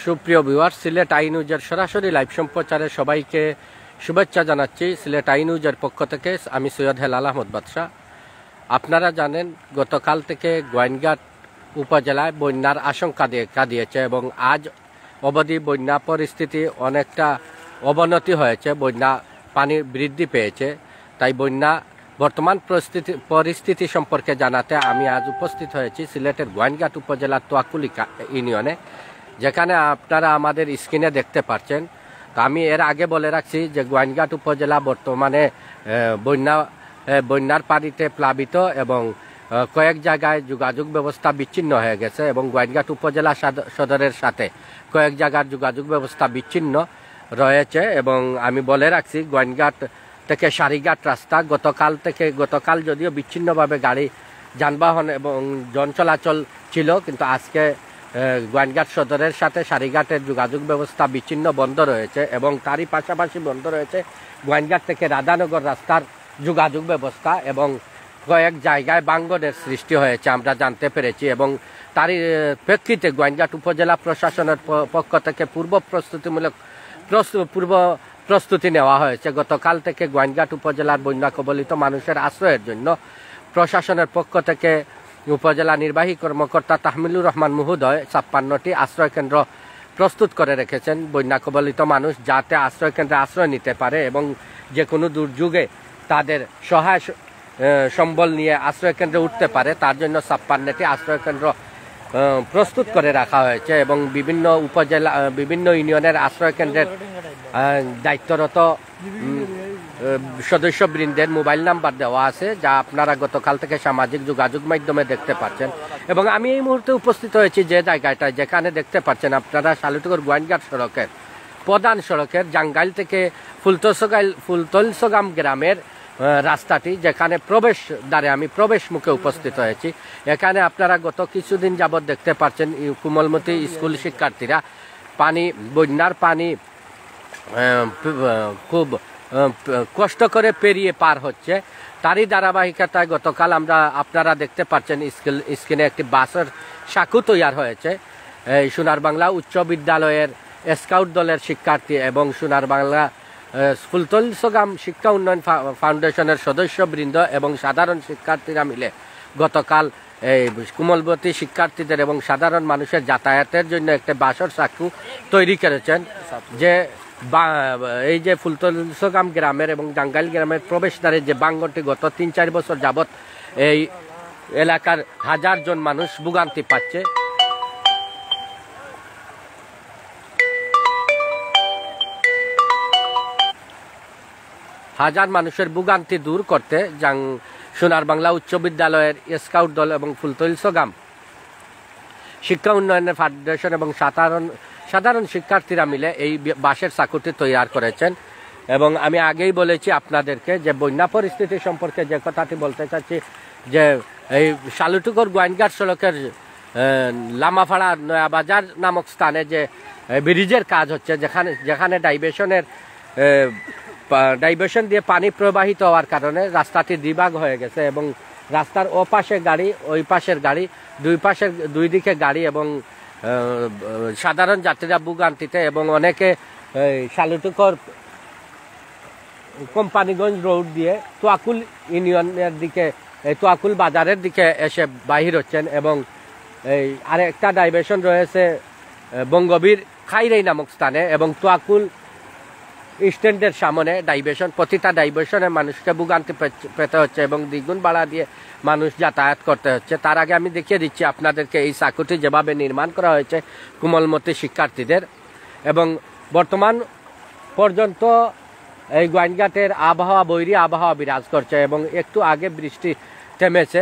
সুপ্রিয় viewer, Sylhet I নিউজের সরাসরি লাইভ সম্প্রচারে সবাইকে শুভেচ্ছা জানাচ্ছি। সিলেট আই নিউজের পক্ষ থেকে আমি সৈয়দ হেলাল আহমদ বাদশাহ। আপনারা জানেন, গতকাল থেকে গোয়াইনঘাট উপজেলায় বন্যার আশঙ্কা দেখা দিয়েছে এবং আজ অবধি বন্যা পরিস্থিতি অনেকটা অবনতি হয়েছে, বন্যা পানি বৃদ্ধি পেয়েছে। তাই বন্যা বর্তমান পরিস্থিতি সম্পর্কে জানাতে আমি আজ উপস্থিত হয়েছি সিলেটের গোয়াইনঘাট উপজেলার তোয়াকুলি ইউনিয়নে, যেখানে আপনারা আমাদের স্ক্রিনে দেখতে পাচ্ছেন। তো আমি এর আগে বলে রাখছি যে গোয়াইনঘাট উপজেলা বর্তমানে বন্যার পানিতে প্লাবিত এবং কয়েক জায়গায় যোগাযোগ ব্যবস্থা বিচ্ছিন্ন হয়ে গেছে এবং গোয়াইনঘাট উপজেলা সদরের সাথে কয়েক জায়গার যোগাযোগ ব্যবস্থা বিচ্ছিন্ন রয়েছে। এবং আমি বলে রাখছি, গোয়াইনঘাট থেকে সারিঘাট রাস্তা গতকাল যদিও বিচ্ছিন্নভাবে গাড়ি যানবাহন এবং জন চলাচল ছিল, কিন্তু আজকে গোয়াইনঘাট সদরের সাথে সারিঘাটের যোগাযোগ ব্যবস্থা বিচ্ছিন্ন বন্ধ রয়েছে এবং তারই পাশাপাশি বন্ধ রয়েছে গোয়াইনঘাট থেকে রাধানগর রাস্তার যোগাযোগ ব্যবস্থা এবং কয়েক জায়গায় বাঙ্গনের সৃষ্টি হয়েছে আমরা জানতে পেরেছি। এবং তারই প্রেক্ষিতে গোয়াইনঘাট উপজেলা প্রশাসনের পক্ষ থেকে পূর্ব প্রস্তুতি নেওয়া হয়েছে। গতকাল থেকে গোয়াইনঘাট উপজেলার বন্যা কবলিত মানুষের আশ্রয়ের জন্য প্রশাসনের পক্ষ থেকে উপজেলা নির্বাহী কর্মকর্তা তাহমিলুর রহমান মহোদয় 56টি আশ্রয় কেন্দ্র প্রস্তুত করে রেখেছেন বন্যা কবলিত মানুষ যাতে আশ্রয় কেন্দ্রে আশ্রয় নিতে পারে এবং যে কোনো দুর্যোগে তাদের সহায় সম্বল নিয়ে আশ্রয় কেন্দ্রে উঠতে পারে, তার জন্য 56টি আশ্রয় কেন্দ্র প্রস্তুত করে রাখা হয়েছে। এবং বিভিন্ন ইউনিয়নের আশ্রয় কেন্দ্রের দায়িত্বরত সদস্যবৃন্দের মোবাইল নাম্বার দেওয়া আছে, যা আপনারা গতকাল থেকে সামাজিক যোগাযোগ মাধ্যমে দেখতে পাচ্ছেন। এবং আমি এই মুহূর্তে উপস্থিত হয়েছি যে জায়গাটায়, যেখানে দেখতে পাচ্ছেন আপনারা সালুটুকর গোয়াইনঘাট সড়কের প্রধান সড়কের জাঙ্গাইল থেকে ফুলতলসগাম গ্রামের রাস্তাটি, যেখানে প্রবেশদ্বারে আমি প্রবেশ মুখে উপস্থিত হয়েছি। এখানে আপনারা গত কিছুদিন যাবৎ দেখতে পাচ্ছেন কোমলমতি স্কুল শিক্ষার্থীরা বন্যার পানি খুব কষ্ট করে পেরিয়ে পার হচ্ছে। তারই ধারাবাহিকতায় গতকাল আপনারা দেখতে পাচ্ছেন স্ক্রিনে একটি বাসের সাঁকো তৈরি হয়েছে। সোনার বাংলা উচ্চ বিদ্যালয়ের স্কাউট দলের শিক্ষার্থী এবং সোনার বাংলা ফুলতলসগাম শিক্ষা উন্নয়ন ফাউন্ডেশনের সদস্যবৃন্দ এবং সাধারণ শিক্ষার্থীরা মিলে গতকাল এই কোমলবতী শিক্ষার্থীদের এবং সাধারণ মানুষের যাতায়াতের জন্য একটা বাসর সাঁকো তৈরি করেছেন। যে এই যে ফুলতলসগাম গ্রামের এবং জাঙ্গাইল গ্রামের প্রবেশদ্বারে যে বাঙ্গনটি গত 3-4 বছর যাবৎ এই এলাকার হাজার জন মানুষ ভোগান্তি পাচ্ছে। হাজার মানুষের ভোগান্তি দূর করতে সোনার বাংলা উচ্চ বিদ্যালয়ের স্কাউট দল এবং ফুলতলসগাম শিক্ষা উন্নয়ন ফাউন্ডেশন এবং সাধারণ শিক্ষার্থীরা মিলে এই বাঁশের সাঁকোটি তৈরি করেছেন। এবং আমি আগেই বলেছি আপনাদেরকে যে বন্যা পরিস্থিতি সম্পর্কে যে কথাটি বলতে চাচ্ছি, যে এই সালুটুকর গোয়াইনঘাট সড়কের লামাফাড়া নয়াবাজার নামক স্থানে যে ব্রিজের কাজ হচ্ছে, যেখানে ডাইভারশন দিয়ে পানি প্রবাহিত হওয়ার কারণে রাস্তাটি দ্বিভাগ হয়ে গেছে এবং রাস্তার ওপাশে গাড়ি, ওই পাশের গাড়ি, দুই দিকে গাড়ি এবং সাধারণ যাত্রীরা ভোগান্তিতে এবং অনেকে সালুটুকর কোম্পানিগঞ্জ রোড দিয়ে তোয়াকুল ইউনিয়নের দিকে, তোয়াকুল বাজারের দিকে এসে বাহির হচ্ছেন। এবং এই আরেকটা ডাইভারশন রয়েছে বঙ্গবীর খাইরাই নামক স্থানে এবং তোয়াকুল স্ট্যান্ডের সামনে ডাইভারশন। প্রতিটা ডাইভারশনে মানুষকে ভোগান্তি পেতে হচ্ছে এবং দ্বিগুণ ভাড়া দিয়ে মানুষ যাতায়াত করতে হচ্ছে। তার আগে আমি দেখিয়ে দিচ্ছি আপনাদেরকে এই সাঁকোটি যেভাবে নির্মাণ করা হয়েছে কোমলমতি শিক্ষার্থীদের। এবং বর্তমান পর্যন্ত এই গোয়াইনঘাটের বৈরী আবহাওয়া বিরাজ করছে এবং একটু আগে বৃষ্টি থেমেছে,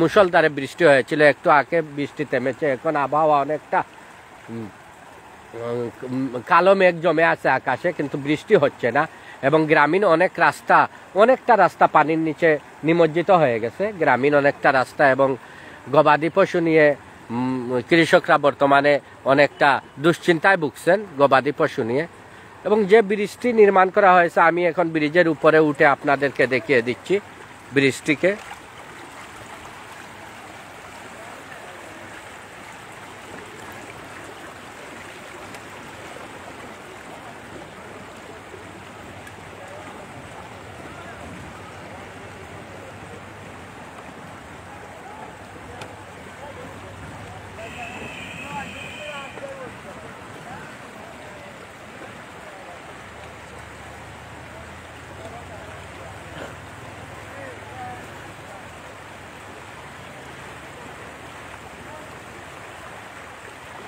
মুষলধারে বৃষ্টি হয়েছিল, একটু আগে বৃষ্টি থেমেছে। এখন আবহাওয়া অনেকটা কালো মেঘ জমে আছে আকাশে, কিন্তু বৃষ্টি হচ্ছে না। এবং গ্রামীণ অনেকটা রাস্তা পানির নিচে নিমজ্জিত হয়ে গেছে, গ্রামীণ অনেকটা রাস্তা। এবং গবাদি পশু নিয়ে কৃষকরা বর্তমানে অনেকটা দুশ্চিন্তায় ভুগছেন গবাদি পশু নিয়ে। এবং যে ব্রিজটি নির্মাণ করা হয়েছে, আমি এখন ব্রিজের উপরে উঠে আপনাদেরকে দেখিয়ে দিচ্ছি ব্রিজটিকে।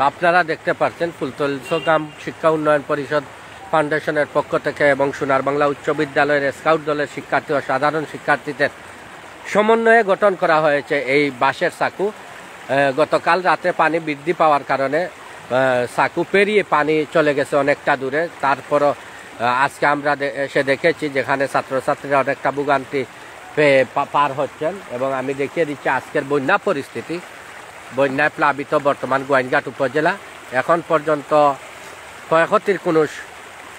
আপনারা দেখতে পাচ্ছেন ফুলতলী গ্রাম শিক্ষা উন্নয়ন পরিষদ ফাউন্ডেশনের পক্ষ থেকে এবং সোনার বাংলা উচ্চ বিদ্যালয়ের স্কাউট দলের শিক্ষার্থী ও সাধারণ শিক্ষার্থীদের সমন্বয়ে গঠন করা হয়েছে এই বাঁশের সাঁকো। গতকাল রাতে পানি বৃদ্ধি পাওয়ার কারণে সাঁকো পেরিয়ে পানি চলে গেছে অনেকটা দূরে। তারপরও আজকে আমরা এসে দেখেছি যেখানে ছাত্রছাত্রীরা অনেকটা ভোগান্তি পার হচ্ছেন এবং আমি দেখিয়ে দিচ্ছি আজকের বন্যা পরিস্থিতি। বন্যায় প্লাবিত বর্তমান গোয়াইনঘাট উপজেলা। এখন পর্যন্ত ক্ষয়ক্ষতির কোনো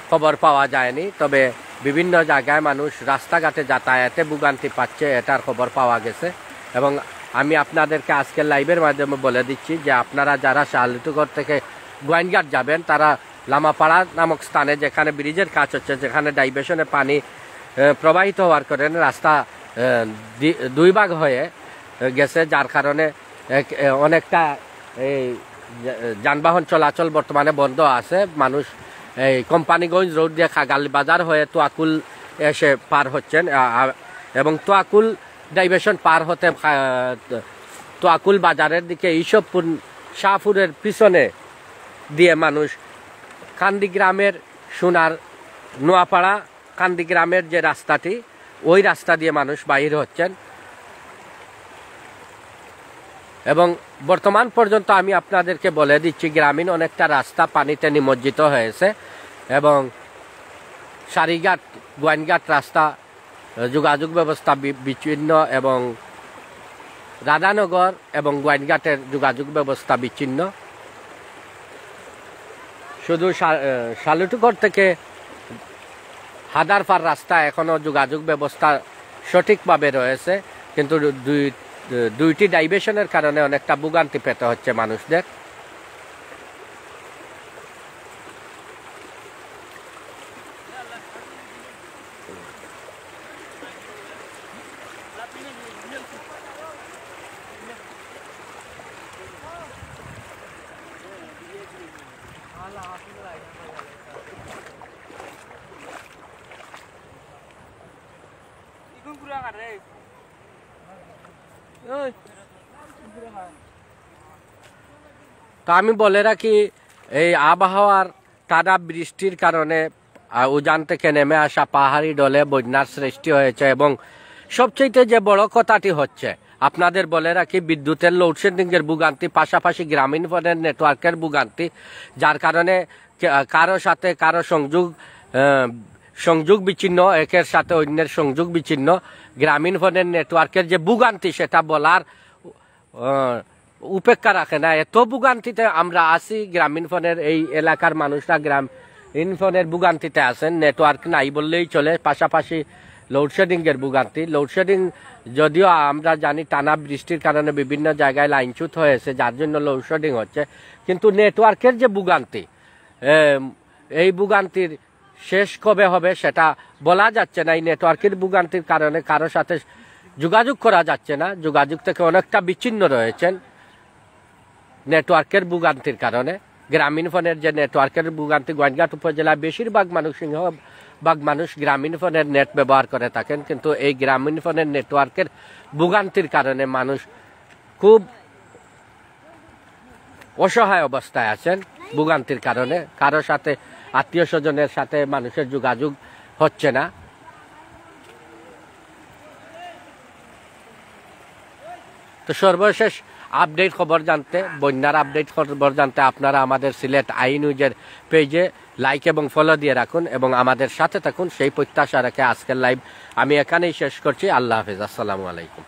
খবর পাওয়া যায়নি, তবে বিভিন্ন জায়গায় মানুষ রাস্তাঘাটে যাতায়াতে ভোগান্তি পাচ্ছে এটার খবর পাওয়া গেছে। এবং আমি আপনাদেরকে আজকের লাইভের মাধ্যমে বলে দিচ্ছি যে আপনারা যারা শাহলিটুগড় থেকে গোয়াইনঘাট যাবেন তারা লামাপাড়া নামক স্থানে যেখানে ব্রিজের কাজ হচ্ছে, যেখানে ডাইভারশনে পানি প্রবাহিত হওয়ার কারণে রাস্তা দুই ভাগ হয়ে গেছে, যার কারণে অনেকটা এই যানবাহন চলাচল বর্তমানে বন্ধ আছে। মানুষ এই কোম্পানিগঞ্জ রোড দিয়ে খাগালি বাজার হয়ে তোয়াকুল এসে পার হচ্ছেন এবং তোয়াকুল ডাইভারশন পার হতে তোয়াকুল বাজারের দিকে ইসবপুর শাহপুরের পিছনে দিয়ে মানুষ কান্দি গ্রামের সোনার নোয়াপাড়া কান্দি গ্রামের যে রাস্তাটি ওই রাস্তা দিয়ে মানুষ বাহির হচ্ছেন। এবং বর্তমান পর্যন্ত আমি আপনাদেরকে বলে দিচ্ছি গ্রামীণ অনেকটা রাস্তা পানিতে নিমজ্জিত হয়েছে এবং সারিঘাট গোয়াইনঘাট রাস্তা যোগাযোগ ব্যবস্থা বিচ্ছিন্ন এবং রাধানগর এবং গোয়াইনঘাটের যোগাযোগ ব্যবস্থা বিচ্ছিন্ন। শুধু শাহলিটুগড় থেকে হাদারপাড় রাস্তা এখনও যোগাযোগ ব্যবস্থা সঠিকভাবে রয়েছে, কিন্তু দুইটি ডাইভারশনের কারণে অনেকটা ভোগান্তি পেতে হচ্ছে মানুষদের। তো আমি বলে রাখি এই আবহাওয়ার টানা বৃষ্টির কারণে উজান থেকে নেমে আসা পাহাড়ি ঢলে বন্যার সৃষ্টি হয়েছে এবং সবচেয়ে যে বড় কথাটি হচ্ছে আপনাদের বলে রাখি বিদ্যুতের লোডশেডিং এর ভোগান্তি, পাশাপাশি গ্রামীণ ফোনের নেটওয়ার্কের ভোগান্তি, যার কারণে কারো সাথে কারো সংযোগ বিচ্ছিন্ন, একের সাথে অন্যের সংযোগ বিচ্ছিন্ন। গ্রামীণ ফোনের নেটওয়ার্কের যে ভোগান্তি সেটা বলার উপেক্ষা রাখে না। এত ভোগান্তিতে আমরা আছি, গ্রামীণ ফোনের এই এলাকার মানুষরা গ্রামীণ ফোনের ভোগান্তিতে আছেন, নেটওয়ার্ক নাই বললেই চলে। পাশাপাশি লোডশেডিং এর ভোগান্তি। লোডশেডিং যদিও আমরা জানি টানা বৃষ্টির কারণে বিভিন্ন জায়গায় লাইনচ্যুত হয়েছে, যার জন্য লোডশেডিং হচ্ছে, কিন্তু নেটওয়ার্কের যে ভোগান্তি, এই ভোগান্তির শেষ কবে হবে সেটা বলা যাচ্ছে না। এই নেটওয়ার্কের ভোগান্তির কারণে কারো সাথে যোগাযোগ করা যাচ্ছে না, যোগাযোগ থেকে অনেকটা বিচ্ছিন্ন রয়েছেন নেটওয়ার্কের ভোগান্তির কারণে। গ্রামীণ ফোনের যে নেটওয়ার্কের ভোগান্তি, গোয়াইনঘাট উপজেলায় বেশিরভাগ মানুষ গ্রামীণ ফোনের নেট ব্যবহার করে থাকেন, কিন্তু এই গ্রামীণ ফোনের নেটওয়ার্কের ভোগান্তির কারণে মানুষ খুব অসহায় অবস্থায় আছেন ভোগান্তির কারণে। কারো সাথে আত্মীয় স্বজনের সাথে মানুষের যোগাযোগ হচ্ছে না। তো সর্বশেষ আপডেট খবর জানতে, বন্যার আপডেট খবর জানতে আপনারা আমাদের সিলেট আই নিউজের পেজে লাইক এবং ফলো দিয়ে রাখুন এবং আমাদের সাথে থাকুন, সেই প্রত্যাশা রেখে আজকের লাইভ আমি এখানেই শেষ করছি। আল্লাহ হাফেজ, আসসালামু আলাইকুম।